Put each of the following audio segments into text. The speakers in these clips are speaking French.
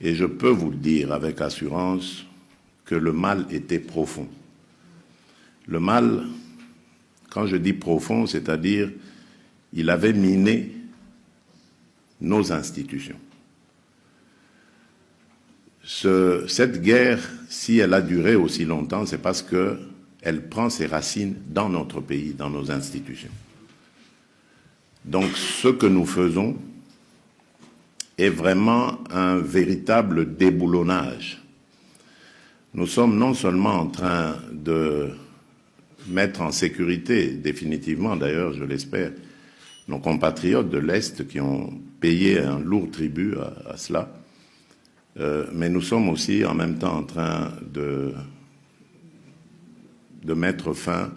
Et je peux vous le dire avec assurance que le mal était profond. Le mal, quand je dis profond, c'est-à-dire il avait miné nos institutions. Cette guerre, si elle a duré aussi longtemps, c'est parce qu'elle prend ses racines dans notre pays, dans nos institutions. Donc ce que nous faisons est vraiment un véritable déboulonnage. Nous sommes non seulement en train de mettre en sécurité, définitivement d'ailleurs, je l'espère, nos compatriotes de l'Est qui ont payé un lourd tribut à cela, mais nous sommes aussi en même temps en train de mettre fin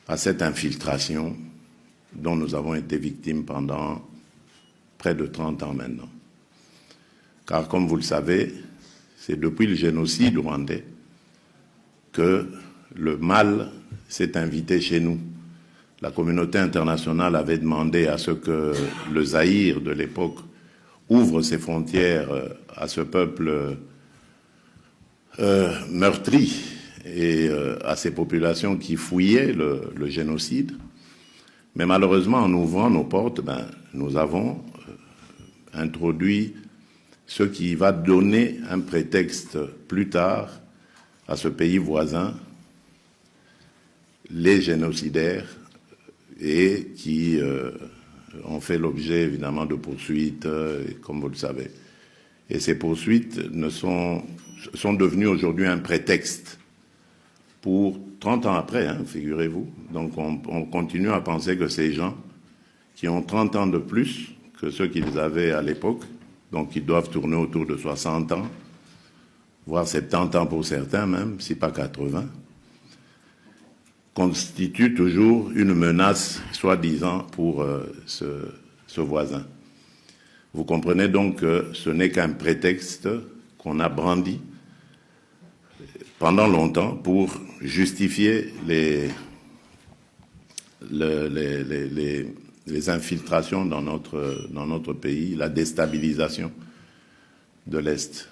à cette infiltration dont nous avons été victimes pendant près de 30 ans maintenant. Car comme vous le savez, c'est depuis le génocide rwandais que le mal s'est invité chez nous. La communauté internationale avait demandé à ce que le Zaïre de l'époque ouvre ses frontières à ce peuple meurtri et à ces populations qui fouillaient le génocide. Mais malheureusement, en ouvrant nos portes, nous avons introduit ce qui va donner un prétexte plus tard à ce pays voisin, les génocidaires, et qui ont fait l'objet évidemment de poursuites, comme vous le savez. Et ces poursuites sont devenues aujourd'hui un prétexte pour 30 ans après, figurez-vous. Donc on continue à penser que ces gens qui ont 30 ans de plus que ceux qu'ils avaient à l'époque, donc ils doivent tourner autour de 60 ans, voire 70 ans pour certains même, si pas 80, constituent toujours une menace, soi-disant, pour ce voisin. Vous comprenez donc que ce n'est qu'un prétexte qu'on a brandi pendant longtemps pour justifier les infiltrations dans notre pays, la déstabilisation de l'Est.